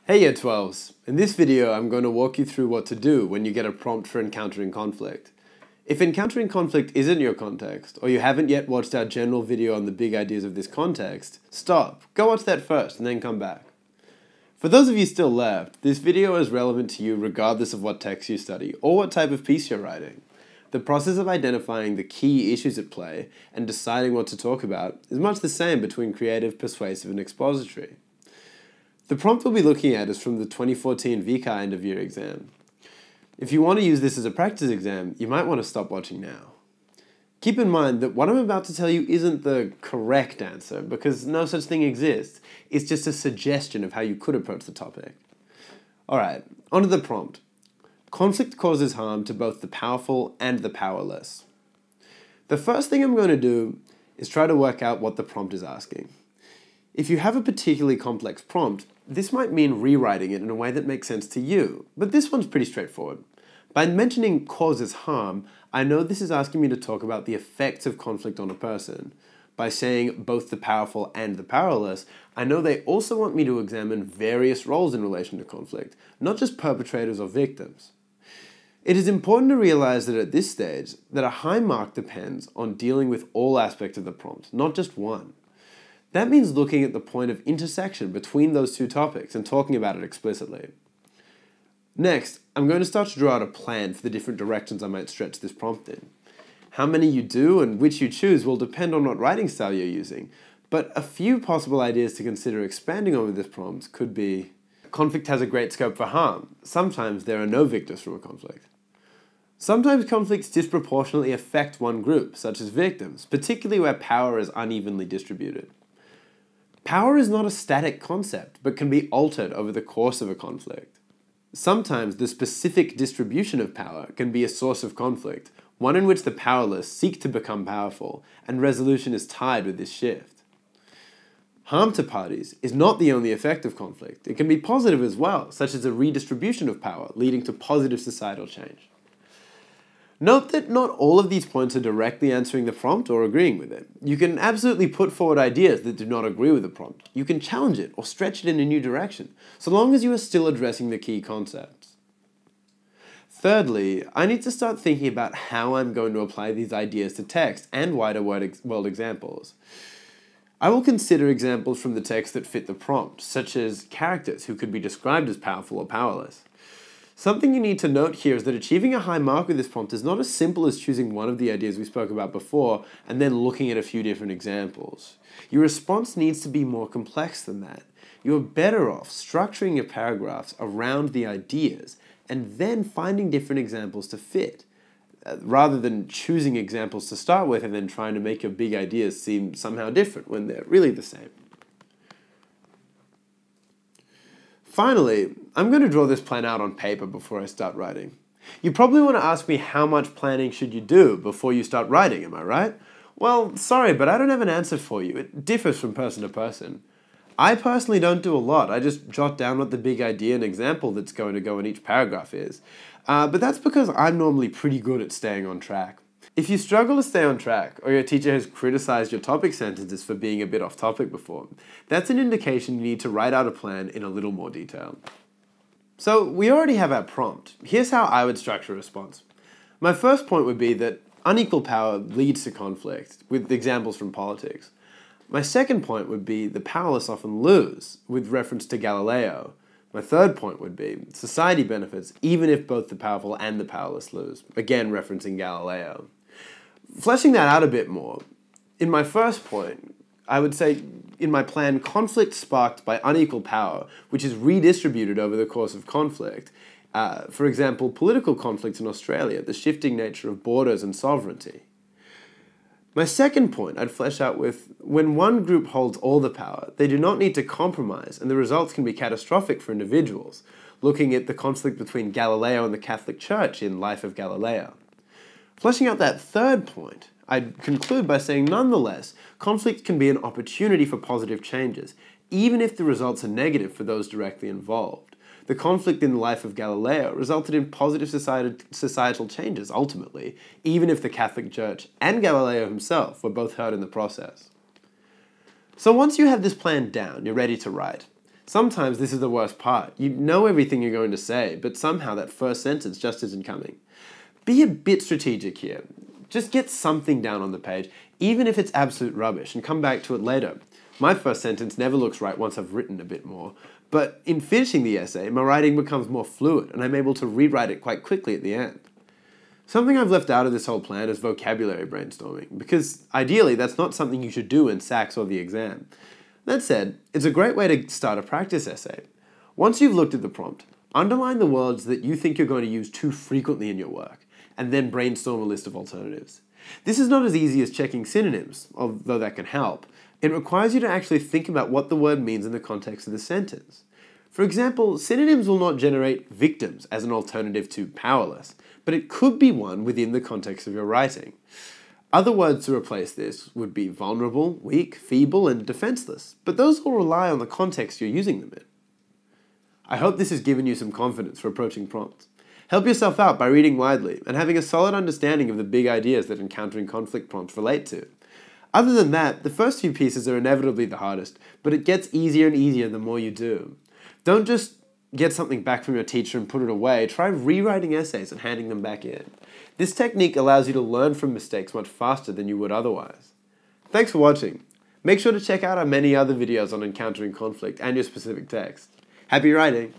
Hey Year 12s! In this video I'm going to walk you through what to do when you get a prompt for encountering conflict. If encountering conflict isn't your context, or you haven't yet watched our general video on the big ideas of this context, stop, go watch that first and then come back. For those of you still left, this video is relevant to you regardless of what text you study or what type of piece you're writing. The process of identifying the key issues at play and deciding what to talk about is much the same between creative, persuasive and expository. The prompt we'll be looking at is from the 2014 VCE end-of-year exam. If you want to use this as a practice exam, you might want to stop watching now. Keep in mind that what I'm about to tell you isn't the correct answer, because no such thing exists. It's just a suggestion of how you could approach the topic. Alright, on to the prompt. Conflict causes harm to both the powerful and the powerless. The first thing I'm going to do is try to work out what the prompt is asking. If you have a particularly complex prompt, this might mean rewriting it in a way that makes sense to you, but this one's pretty straightforward. By mentioning causes harm, I know this is asking me to talk about the effects of conflict on a person. By saying both the powerful and the powerless, I know they also want me to examine various roles in relation to conflict, not just perpetrators or victims. It is important to realize that at this stage, that a high mark depends on dealing with all aspects of the prompt, not just one. That means looking at the point of intersection between those two topics and talking about it explicitly. Next, I'm going to start to draw out a plan for the different directions I might stretch this prompt in. How many you do and which you choose will depend on what writing style you're using, but a few possible ideas to consider expanding on with this prompt could be: conflict has a great scope for harm. Sometimes there are no victors from a conflict. Sometimes conflicts disproportionately affect one group, such as victims, particularly where power is unevenly distributed. Power is not a static concept, but can be altered over the course of a conflict. Sometimes the specific distribution of power can be a source of conflict, one in which the powerless seek to become powerful, and resolution is tied with this shift. Harm to parties is not the only effect of conflict. It can be positive as well, such as a redistribution of power, leading to positive societal change. Note that not all of these points are directly answering the prompt or agreeing with it. You can absolutely put forward ideas that do not agree with the prompt. You can challenge it or stretch it in a new direction, so long as you are still addressing the key concepts. Thirdly, I need to start thinking about how I'm going to apply these ideas to text and wider world examples. I will consider examples from the text that fit the prompt, such as characters who could be described as powerful or powerless. Something you need to note here is that achieving a high mark with this prompt is not as simple as choosing one of the ideas we spoke about before and then looking at a few different examples. Your response needs to be more complex than that. You're better off structuring your paragraphs around the ideas and then finding different examples to fit, rather than choosing examples to start with and then trying to make your big ideas seem somehow different when they're really the same. Finally, I'm going to draw this plan out on paper before I start writing. You probably want to ask me how much planning should you do before you start writing, am I right? Well, sorry, but I don't have an answer for you. It differs from person to person. I personally don't do a lot. I just jot down what the big idea and example that's going to go in each paragraph is. But that's because I'm normally pretty good at staying on track. If you struggle to stay on track, or your teacher has criticized your topic sentences for being a bit off topic before, that's an indication you need to write out a plan in a little more detail. So we already have our prompt. Here's how I would structure a response. My first point would be that unequal power leads to conflict, with examples from politics. My second point would be the powerless often lose, with reference to Galileo. My third point would be society benefits even if both the powerful and the powerless lose, again referencing Galileo. Fleshing that out a bit more, in my first point, I would say in my plan, conflict sparked by unequal power, which is redistributed over the course of conflict. For example, political conflict in Australia, the shifting nature of borders and sovereignty. My second point I'd flesh out with, when one group holds all the power, they do not need to compromise, and the results can be catastrophic for individuals, looking at the conflict between Galileo and the Catholic Church in Life of Galileo. Fleshing out that third point, I'd conclude by saying, nonetheless, conflict can be an opportunity for positive changes, even if the results are negative for those directly involved. The conflict in the Life of Galileo resulted in positive societal changes, ultimately, even if the Catholic Church and Galileo himself were both hurt in the process. So once you have this plan down, you're ready to write. Sometimes this is the worst part. You know everything you're going to say, but somehow that first sentence just isn't coming. Be a bit strategic here. Just get something down on the page, even if it's absolute rubbish, and come back to it later. My first sentence never looks right once I've written a bit more, but in finishing the essay, my writing becomes more fluid, and I'm able to rewrite it quite quickly at the end. Something I've left out of this whole plan is vocabulary brainstorming, because ideally that's not something you should do in SACS or the exam. That said, it's a great way to start a practice essay. Once you've looked at the prompt, underline the words that you think you're going to use too frequently in your work, and then brainstorm a list of alternatives. This is not as easy as checking synonyms, although that can help. It requires you to actually think about what the word means in the context of the sentence. For example, synonyms will not generate victims as an alternative to powerless, but it could be one within the context of your writing. Other words to replace this would be vulnerable, weak, feeble, and defenseless, but those all rely on the context you're using them in. I hope this has given you some confidence for approaching prompts. Help yourself out by reading widely and having a solid understanding of the big ideas that encountering conflict prompts relate to. Other than that, the first few pieces are inevitably the hardest, but it gets easier and easier the more you do. Don't just get something back from your teacher and put it away. Try rewriting essays and handing them back in. This technique allows you to learn from mistakes much faster than you would otherwise. Thanks for watching. Make sure to check out our many other videos on encountering conflict and your specific text. Happy writing!